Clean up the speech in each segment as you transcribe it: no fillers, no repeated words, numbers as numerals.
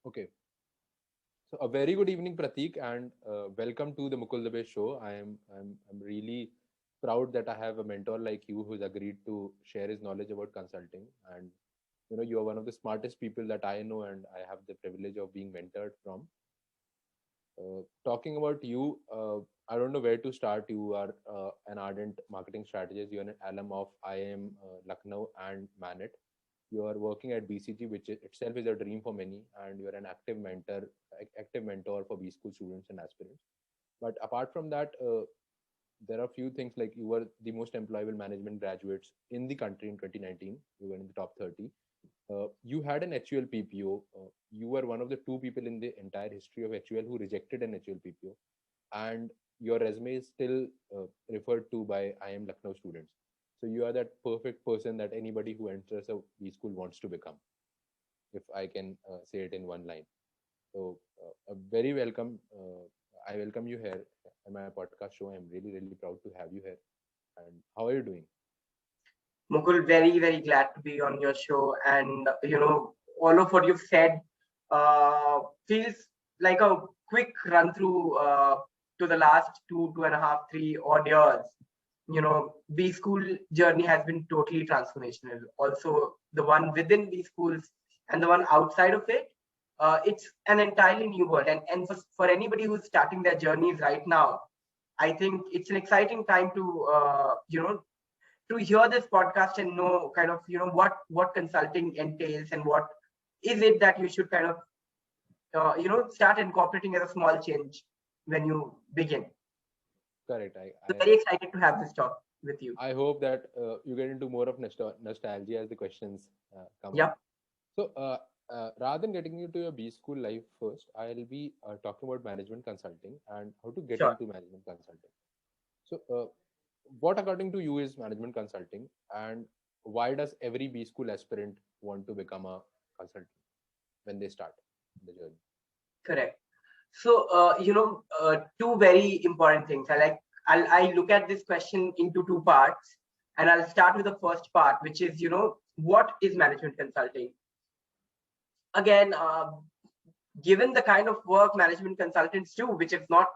Okay. So a very good evening, Pratik, and welcome to the Mukul Dubey show. I'm really proud that I have a mentor like you who's agreed to share his knowledge about consulting. And you are one of the smartest people that I know, and I have the privilege of being mentored from. Talking about you, I don't know where to start. You are an ardent marketing strategist. You're an alum of IIM Lucknow and Manet. You are working at BCG, which itself is a dream for many, and you are an active mentor for B school students and aspirants. But apart from that, there are few things like you were the most employable management graduates in the country in 2019. You were in the top 30. You had an HUL PPO. You were one of the two people in the entire history of HUL who rejected an HUL PPO, and your resume is still referred to by IIM Lucknow students. So you are that perfect person that anybody who enters a B school wants to become, if I can say it in one line. So a very welcome. I welcome you here in my podcast show. I'm really, really proud to have you here. And how are you doing? Mukul, very, very glad to be on your show. And, all of what you've said feels like a quick run through to the last 2.5, 3 odd years. B school journey has been totally transformational. Also, the one within B schools and the one outside of it, it's an entirely new world. And for anybody who's starting their journeys right now, I think it's an exciting time to hear this podcast and know kind of what consulting entails and what is it that you should kind of start incorporating as a small change when you begin. Correct. So very excited to have this talk with you. I hope that you get into more of nostalgia as the questions come Yeah. up. So, rather than getting into your B school life first, I'll be talking about management consulting and how to get Sure. into management consulting. So, what according to you is management consulting, and why does every B school aspirant want to become a consultant when they start the journey? Correct. So two very important things. I look at this question into two parts, and I'll start with the first part, which is what is management consulting. Again, given the kind of work management consultants do, which is not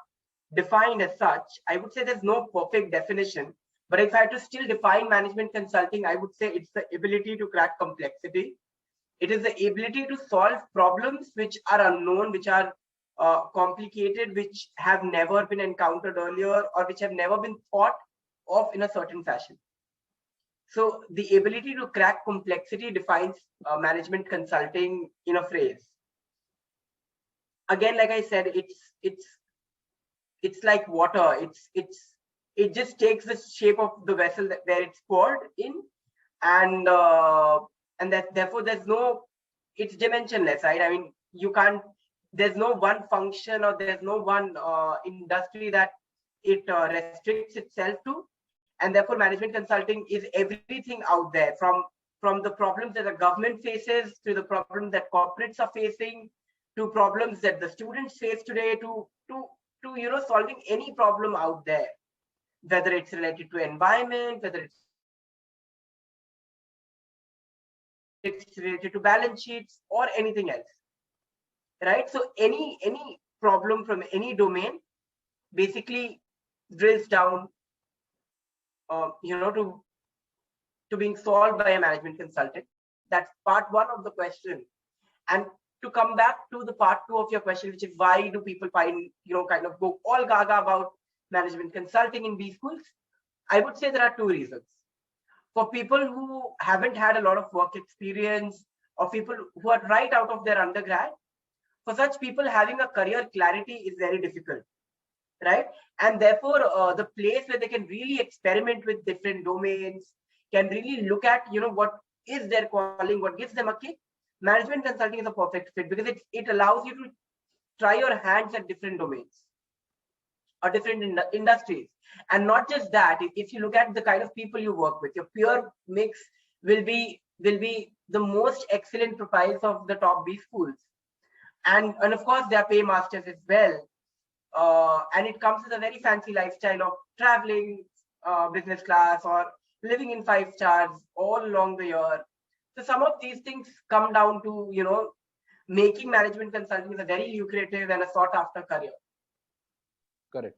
defined as such, I would say there's no perfect definition. But if I had to still define management consulting, I would say it's the ability to crack complexity. It is the ability to solve problems which are unknown, which are complicated, which have never been encountered earlier, or which have never been thought of in a certain fashion. So the ability to crack complexity defines management consulting in a phrase. Again, like I said, it's like water. It just takes the shape of the vessel where it's poured in, and that therefore it's dimensionless, right? I mean, you can't. There's no one function or there's no one industry that it restricts itself to, and therefore management consulting is everything out there, from the problems that the government faces to the problems that corporates are facing, to problems that the students face today, to solving any problem out there, whether it's related to environment, whether it's related to balance sheets or anything else, right? So any problem from any domain basically drills down to being solved by a management consultant. That's part one of the question. And to come back to the part two of your question, which is why do people kind of go all gaga about management consulting in B schools? I would say there are two reasons. For people who haven't had a lot of work experience, or people who are right out of their undergrad, for such people, having a career clarity is very difficult, right? And therefore, the place where they can really experiment with different domains, can really look at, what is their calling, what gives them a kick. Management consulting is a perfect fit because it allows you to try your hands at different domains or different industries. And not just that, if you look at the kind of people you work with, your peer mix will be the most excellent profiles of the top B schools. And of course, they are paymasters as well. And it comes with a very fancy lifestyle of traveling business class or living in 5 stars all along the year. So some of these things come down to, making management consulting is a very lucrative and a sought after career. Correct.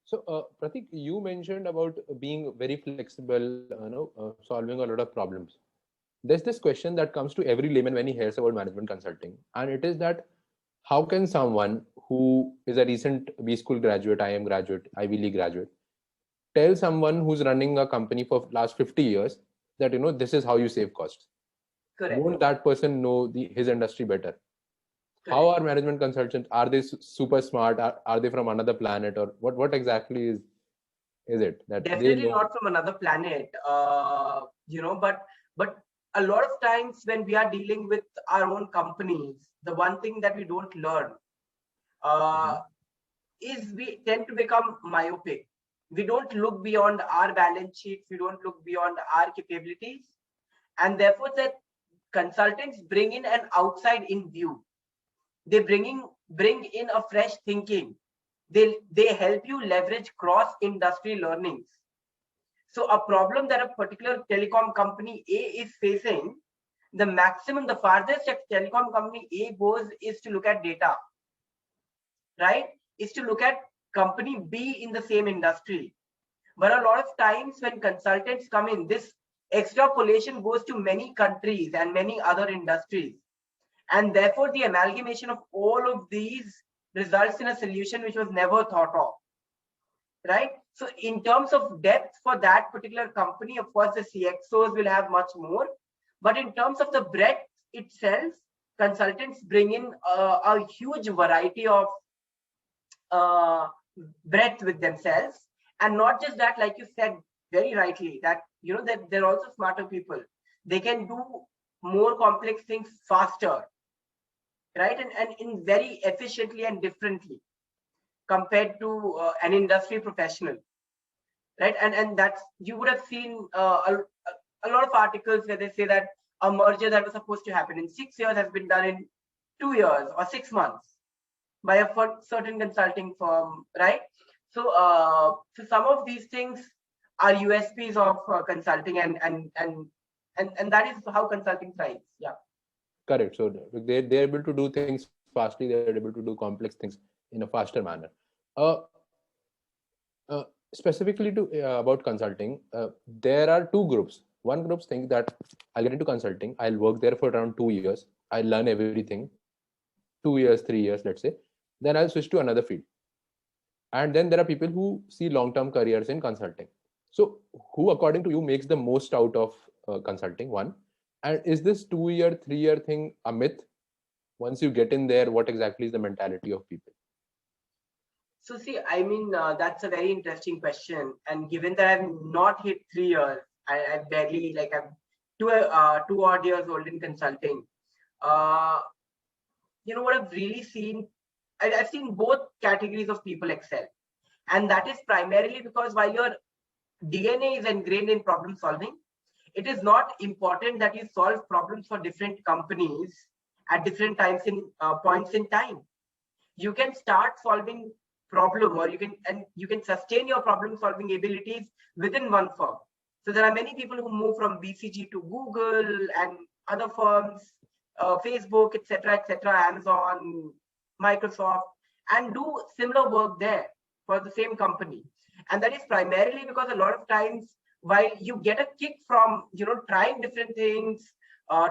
So, Pratik, you mentioned about being very flexible, solving a lot of problems. There's this question that comes to every layman when he hears about management consulting, and it is that how can someone who is a recent B school graduate, IM graduate, Ivy League graduate, tell someone who's running a company for last 50 years that this is how you save costs? Correct. Won't that person know his industry better? Correct. How are management consultants? Are they super smart? Are they from another planet, or what exactly is it that definitely they know? not from another planet? But a lot of times when we are dealing with our own companies, the one thing that we don't learn is we tend to become myopic. We don't look beyond our balance sheets. We don't look beyond our capabilities, and therefore that consultants bring in an outside in view. They bring in a fresh thinking. They help you leverage cross industry learnings. So a problem that a particular telecom company A is facing, the farthest that telecom company A goes is to look at data, right? Is to look at company B in the same industry. But a lot of times when consultants come in, this extrapolation goes to many countries and many other industries. And therefore, the amalgamation of all of these results in a solution which was never thought of, right? So in terms of depth for that particular company, of course, the CXOs will have much more. But in terms of the breadth itself, consultants bring in a huge variety of breadth with themselves. And not just that, like you said very rightly, that that they're also smarter people. They can do more complex things faster, right? And in very efficiently and differently compared to an industry professional, right? And that's, you would have seen a lot of articles where they say that a merger that was supposed to happen in 6 years has been done in 2 years or 6 months by a certain consulting firm, right? So some of these things are USPs of consulting, and that is how consulting thrives. Yeah. Correct. So they're able to do things fastly. They're able to do complex things in a faster manner. Specifically to about consulting, there are two groups. One group thinks that I'll get into consulting. I'll work there for around 2 years. I'll learn everything. 2 years, 3 years, let's say. Then I'll switch to another field. And then there are people who see long-term careers in consulting. So who, according to you, makes the most out of consulting? One. And is this 2-year, 3-year thing a myth? Once you get in there, what exactly is the mentality of people? So see, I mean, that's a very interesting question. And given that I've not hit 3 years, I've barely, I'm 2 odd years old in consulting. What I've really seen, I've seen both categories of people excel. And that is primarily because while your DNA is ingrained in problem solving, it is not important that you solve problems for different companies at different times in points in time. You can start solving problem, or you can sustain your problem solving abilities within one firm. So there are many people who move from BCG to Google and other firms, Facebook, etc., Amazon, Microsoft, and do similar work there for the same company. And that is primarily because a lot of times, while you get a kick from trying different things,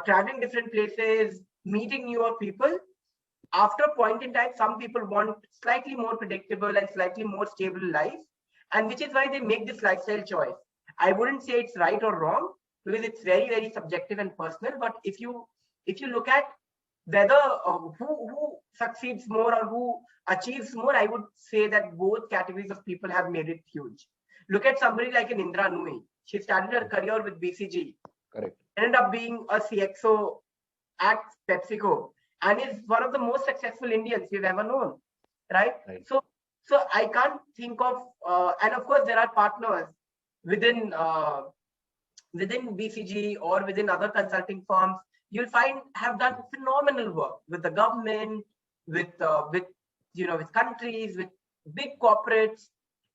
traveling different places, meeting newer people, after a point in time, some people want slightly more predictable and slightly more stable life, and which is why they make this lifestyle choice. I wouldn't say it's right or wrong, because it's very, very subjective and personal. But if you look at whether who succeeds more or who achieves more, I would say that both categories of people have made it huge. Look at somebody like an Indra Nooyi. She started her career with BCG. Correct. Ended up being a CXO at PepsiCo, and is one of the most successful Indians we've ever known, right? So I can't think of, and of course there are partners within BCG or within other consulting firms you'll find have done phenomenal work with the government, with countries, with big corporates,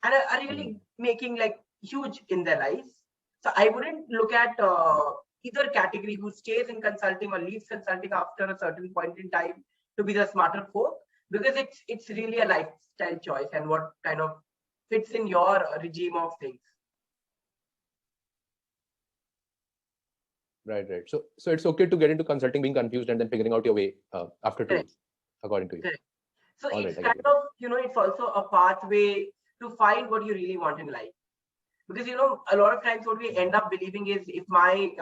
and are really making huge in their lives. So I wouldn't look at either category who stays in consulting or leaves consulting after a certain point in time to be the smarter folk, because it's really a lifestyle choice and what kind of fits in your regime of things. Right. So it's okay to get into consulting, being confused, and then figuring out your way after 2 years, according to you. Correct. So All it's right, kind of, it's also a pathway to find what you really want in life. Because a lot of times what we end up believing is if my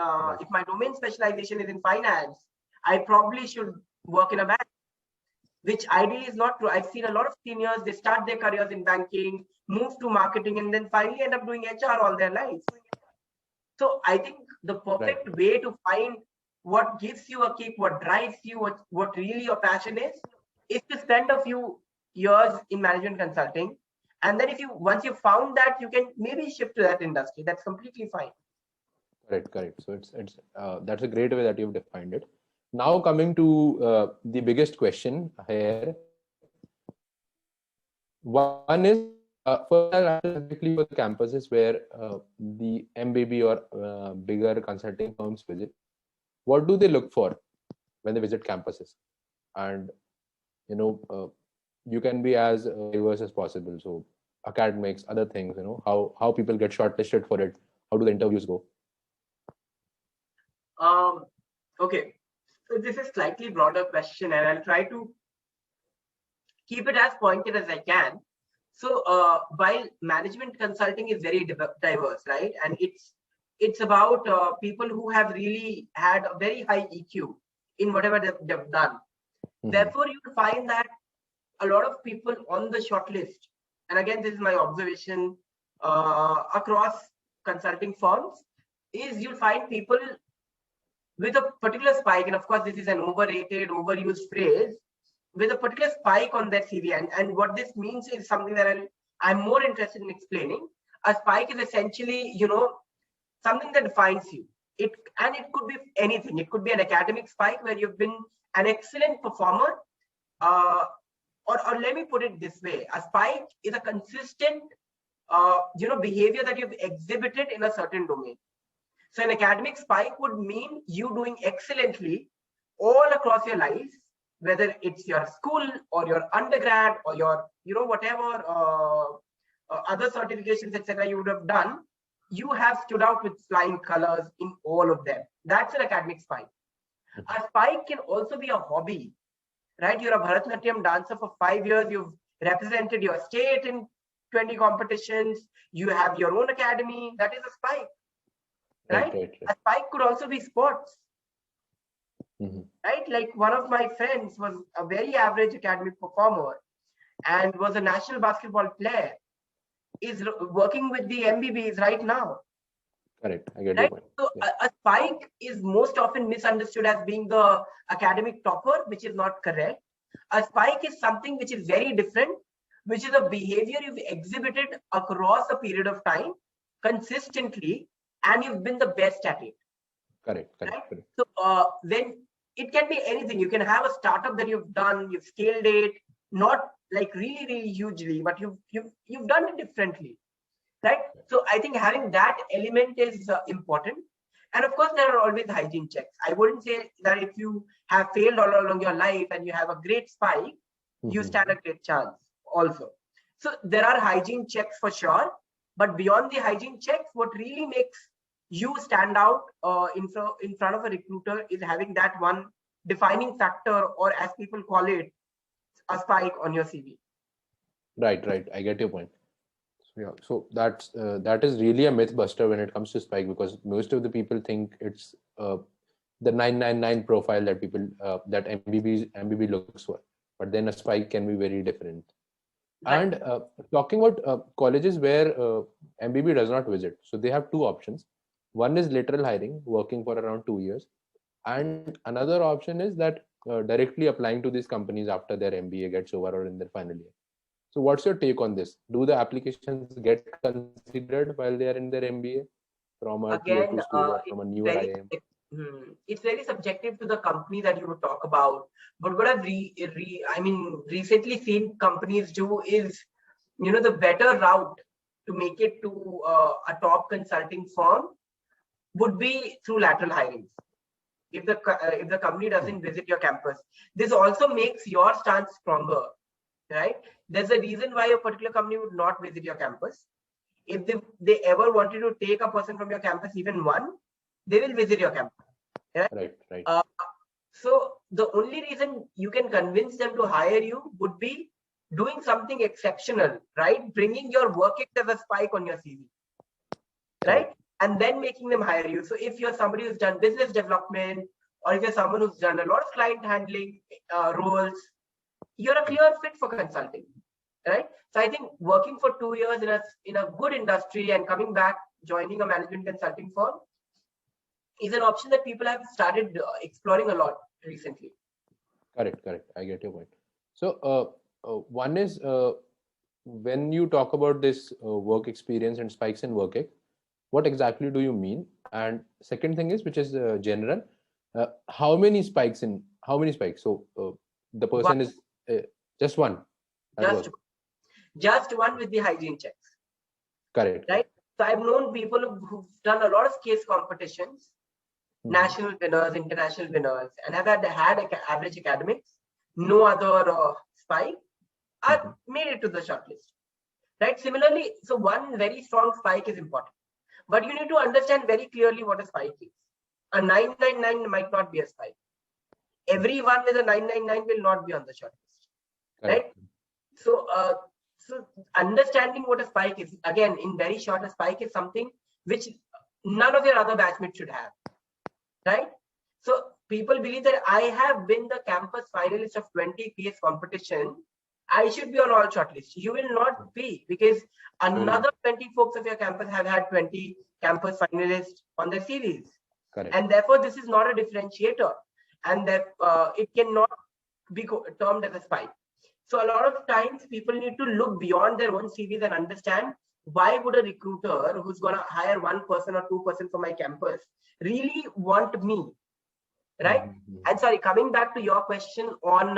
domain specialization is in finance, I probably should work in a bank, which ideally is not true. I've seen a lot of seniors, they start their careers in banking, move to marketing, and then finally end up doing HR all their lives. So I think the perfect way to find what gives you a kick, what drives you, what really your passion is to spend a few years in management consulting. And then once you've found that, you can maybe shift to that industry. That's completely fine. Correct. So it's that's a great way that you've defined it. Now coming to the biggest question here. One is specifically for the campuses where the MBB or bigger consulting firms visit. What do they look for when they visit campuses? And you can be as diverse as possible. So academics, other things, how people get shortlisted for it. How do the interviews go? Okay, so this is slightly broader question, and I'll try to keep it as pointed as I can. So while management consulting is very diverse, right, and it's about people who have really had a very high EQ in whatever they've done. Mm-hmm. Therefore, you'll find that a lot of people on the shortlist, and again, this is my observation across consulting firms, is you'll find people with a particular spike, and of course, this is an overrated, overused phrase, with a particular spike on their CV. And what this means is something that I'm more interested in explaining. A spike is essentially, something that defines you. It could be anything. It could be an academic spike where you've been an excellent performer, or let me put it this way: a spike is a consistent, behavior that you've exhibited in a certain domain. So an academic spike would mean you doing excellently all across your life, whether it's your school or your undergrad or your, whatever other certifications, etc. you would have done. You have stood out with flying colors in all of them. That's an academic spike. A spike can also be a hobby, right? You're a Bharatanatyam dancer for 5 years. You've represented your state in 20 competitions. You have your own academy. That is a spike, right? A spike could also be sports, right? Like one of my friends was a very average academic performer and was a national basketball player, is working with the MBBs right now. Correct. I get your point. So a spike is most often misunderstood as being the academic topper, which is not correct. A spike is something which is very different, which is a behavior you've exhibited across a period of time consistently, and you've been the best at it. Correct. Right? So then it can be anything. You can have a startup that you've done, you've scaled it, not like really, really hugely, but you've done it differently. Right. So I think having that element is important. And of course, there are always hygiene checks. I wouldn't say that if you have failed all along your life and you have a great spike, you stand a great chance also. So there are hygiene checks for sure. But beyond the hygiene checks, what really makes you stand out in front of a recruiter is having that one defining factor, or as people call it, a spike on your CV. Right. I get your point. Yeah, so that is really a myth buster when it comes to spike, because most of the people think it's the 999 profile that people that MBB looks for, but then a spike can be very different. Right. And talking about colleges where MBB does not visit, so they have two options. One is lateral hiring, working for around 2 years, and another option is that directly applying to these companies after their MBA gets over or in their final year. So what's your take on this? Do the applications get considered while they are in their MBA from a tier 2 school or from a newer IIM? It's very subjective to the company that you would talk about. But what I've recently seen companies do is, the better route to make it to a top consulting firm would be through lateral hirings. If the company doesn't visit your campus, this also makes your stance stronger, right? There's a reason why a particular company would not visit your campus. If they ever wanted to take a person from your campus, even one, they will visit your campus. Right. So the only reason you can convince them to hire you would be doing something exceptional, right? Bringing your work as a spike on your CV, right? And then making them hire you. So if you're somebody who's done business development, or if you're someone who's done a lot of client handling roles, you're a clear fit for consulting, right? So I think working for 2 years in a good industry and coming back, joining a management consulting firm is an option that people have started exploring a lot recently. Correct. I get your point. So one is when you talk about this work experience and spikes in work, what exactly do you mean? And second thing is, which is general, how many spikes? So the person is just one. Just one with the hygiene checks. Correct. Right. So I've known people who've done a lot of case competitions, national winners, international winners, and have had average academics, no other spike, are made it to the shortlist. Right. Similarly, so one very strong spike is important, but you need to understand very clearly what a spike is. A 999 might not be a spike. Everyone with a 999 will not be on the shortlist. Right. So understanding what a spike is, again, in very short, a spike is something which none of your other batchmates should have, right? So people believe that I have been the campus finalist of 20 PS competition, I should be on all shortlists. You will not be, because another 20 folks of your campus have had 20 campus finalists on their CVs. Correct. And therefore, this is not a differentiator, and that it cannot be termed as a spike. So a lot of times people need to look beyond their own CVs and understand, why would a recruiter who's going to hire 1% or 2% for my campus really want me, right? And sorry, coming back to your question on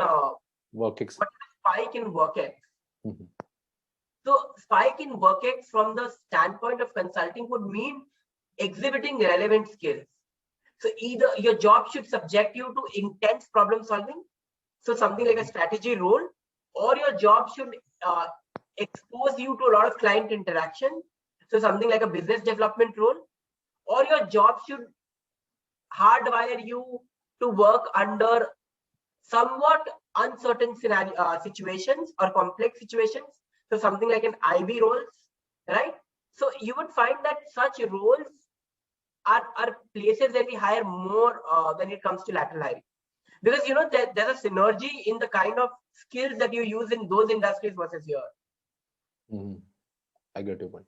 WorkX. What is spike in WorkX? So spike in WorkX from the standpoint of consulting would mean exhibiting relevant skills. So either your job should subject you to intense problem solving, so something like a strategy role, or your job should expose you to a lot of client interaction, so something like a business development role, or your job should hardwire you to work under somewhat uncertain situations or complex situations, so something like an IB roles, right? So you would find that such roles are places that we hire more when it comes to lateral hiring. Because there's a synergy in the kind of skills that you use in those industries versus here. I get your point.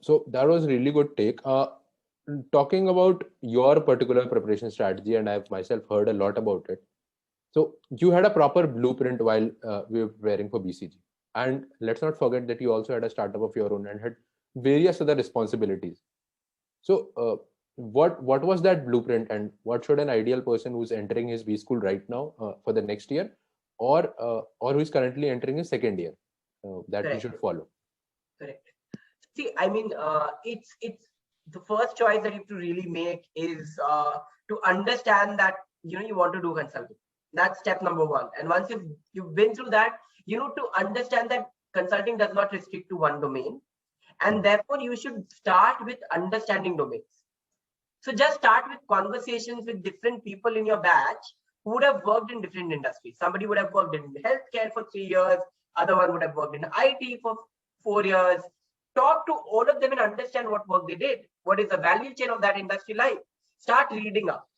So that was really good take. Talking about your particular preparation strategy, and I've myself heard a lot about it. So you had a proper blueprint while we were preparing for BCG. And let's not forget that you also had a startup of your own and had various other responsibilities. So what was that blueprint, and what should an ideal person who's entering his B school right now for the next year, or who is currently entering his second year, that Correct. he should follow? Correct. See, I mean, it's the first choice that you have to really make is to understand that you want to do consulting. That's step number one. And once you've been through that, you need to understand that consulting does not restrict to one domain, and therefore you should start with understanding domains. So just start with conversations with different people in your batch who would have worked in different industries. Somebody would have worked in healthcare for 3 years, other one would have worked in IT for 4 years. Talk to all of them and understand what work they did. What is the value chain of that industry like? Start reading up.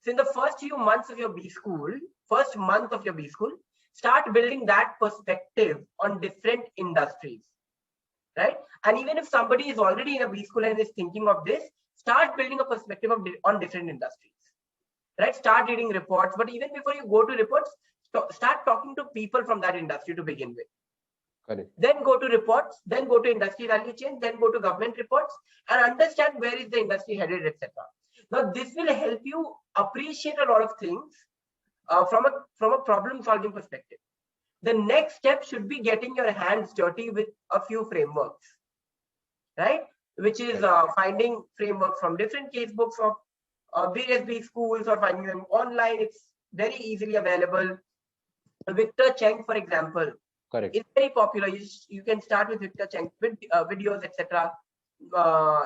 So in the first few months of your B school, first month of your B school, start building that perspective on different industries, right? And even if somebody is already in a B school and is thinking of this, start building a perspective on different industries, right? Start reading reports, but even before you go to reports, start talking to people from that industry to begin with. Correct. Then go to reports, then go to industry value chain, then go to government reports, and understand where is the industry headed, etc. Now, this will help you appreciate a lot of things from a problem solving perspective. The next step should be getting your hands dirty with a few frameworks, right? which is finding frameworks from different casebooks of various big schools or finding them online. It's very easily available. Victor Cheng, for example, Correct. is very popular. You can start with Victor Cheng videos, etc.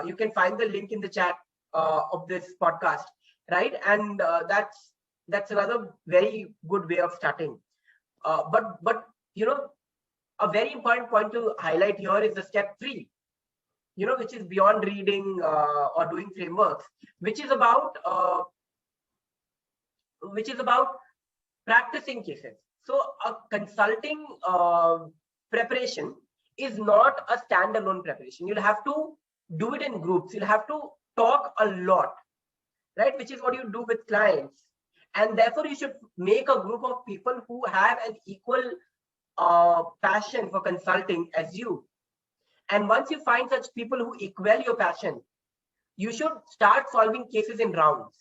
You can find the link in the chat of this podcast, right? And that's another very good way of starting. But you know, a very important point to highlight here is the step 3, which is beyond reading or doing frameworks, which is about practicing cases. So a consulting preparation is not a standalone preparation. You'll have to do it in groups. You'll have to talk a lot, right? Which is what you do with clients. And therefore, you should make a group of people who have an equal passion for consulting as you. And once you find such people who equal your passion, you should start solving cases in rounds,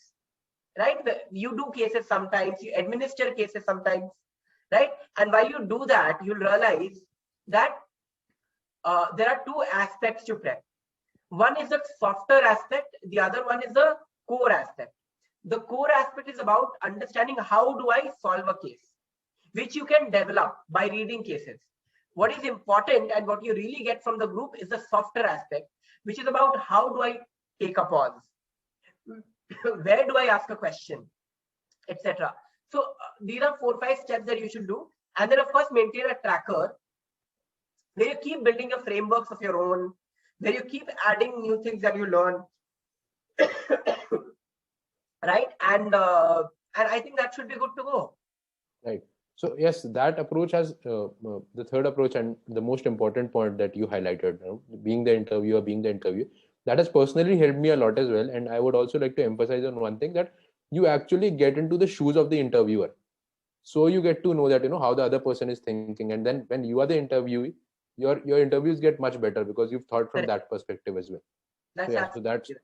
right? You do cases sometimes, you administer cases sometimes, right? And while you do that, you'll realize that there are 2 aspects to prep. One is the softer aspect, the other one is the core aspect. The core aspect is about understanding how do I solve a case, which you can develop by reading cases. What is important and what you really get from the group is the softer aspect, which is about how do I take a pause, where do I ask a question, etc. So these are 4-5 steps that you should do. And then of course maintain a tracker where you keep building your frameworks of your own, where you keep adding new things that you learn. Right? And I think that should be good to go. Right. So yes, that approach has the third approach and the most important point that you highlighted, being the interviewer, being the interview, that has personally helped me a lot as well. And I would also like to emphasize on one thing, that you actually get into the shoes of the interviewer. So you get to know that, how the other person is thinking. And then when you are the interviewee, your interviews get much better because you've thought from that perspective as well. So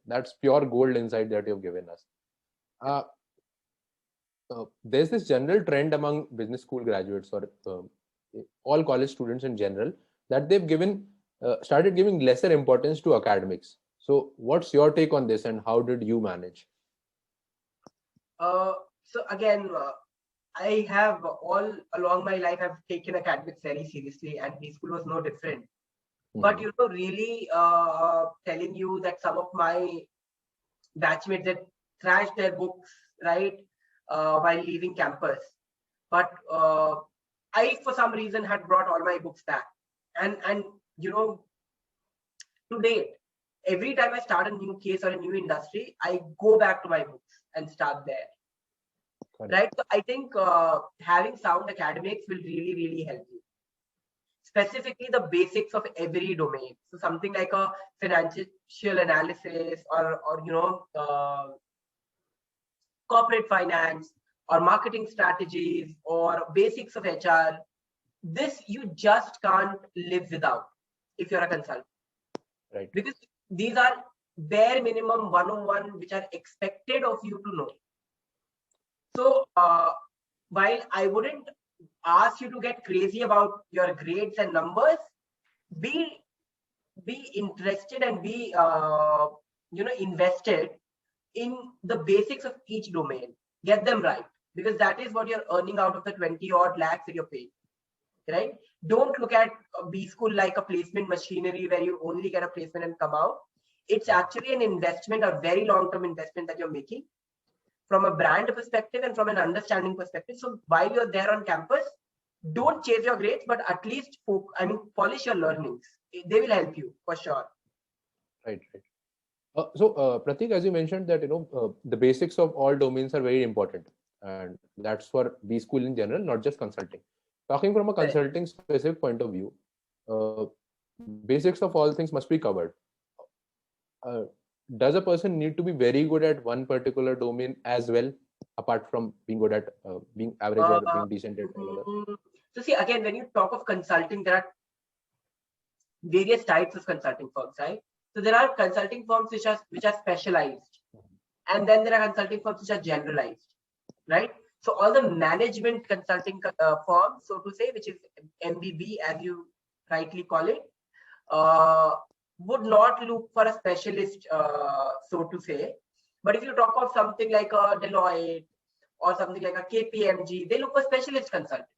that's pure gold insight that you've given us. There's this general trend among business school graduates or all college students in general, that they've started giving lesser importance to academics. So what's your take on this and how did you manage? So again, I have all along my life, I've taken academics very seriously, and B-School was no different. But really telling you that some of my batchmates had trashed their books, right, while leaving campus. But I, for some reason, had brought all my books back. And to date, every time I start a new case or a new industry, I go back to my books and start there. Right? So I think having sound academics will really, really help you. Specifically the basics of every domain. So something like a financial analysis or corporate finance or marketing strategies or basics of HR. This you just can't live without if you're a consultant. Right. Because these are bare minimum 101 which are expected of you to know. So while I wouldn't ask you to get crazy about your grades and numbers, be interested and be invested in the basics of each domain. Get them right, because that is what you're earning out of the 20 odd lakhs that you're paying. Right? Don't look at B-School like a placement machinery where you only get a placement and come out. It's actually an investment, a very long-term investment that you're making from a brand perspective and from an understanding perspective. So while you're there on campus, don't chase your grades, but at least polish your learnings. They will help you for sure. Right. So Pratik, as you mentioned that the basics of all domains are very important, and that's for B-School in general, not just consulting. Talking from a consulting specific point of view, basics of all things must be covered. Does a person need to be very good at one particular domain as well, apart from being good at being average or being decent at another? So see, again, when you talk of consulting, there are various types of consulting firms, right? So there are consulting firms which are specialized, and then there are consulting firms which are generalized, right? So all the management consulting firms, so to say, which is MBB as you rightly call it, would not look for a specialist, so to say. But if you talk of something like a Deloitte or something like a KPMG, they look for specialist consultant.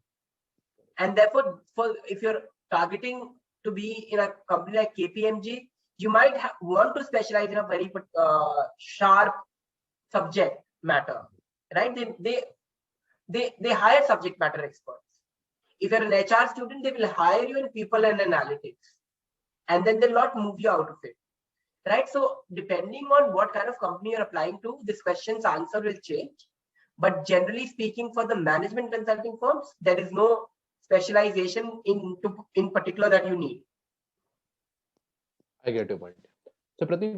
And therefore, if you're targeting to be in a company like KPMG, you might want to specialize in a very sharp subject matter, right? They hire subject matter experts. If you're an HR student, they will hire you in people and analytics, and then they'll not move you out of it, right? So depending on what kind of company you're applying to, this question's answer will change. But generally speaking, for the management consulting firms, there is no specialization in particular that you need. I get your point. So Pratik,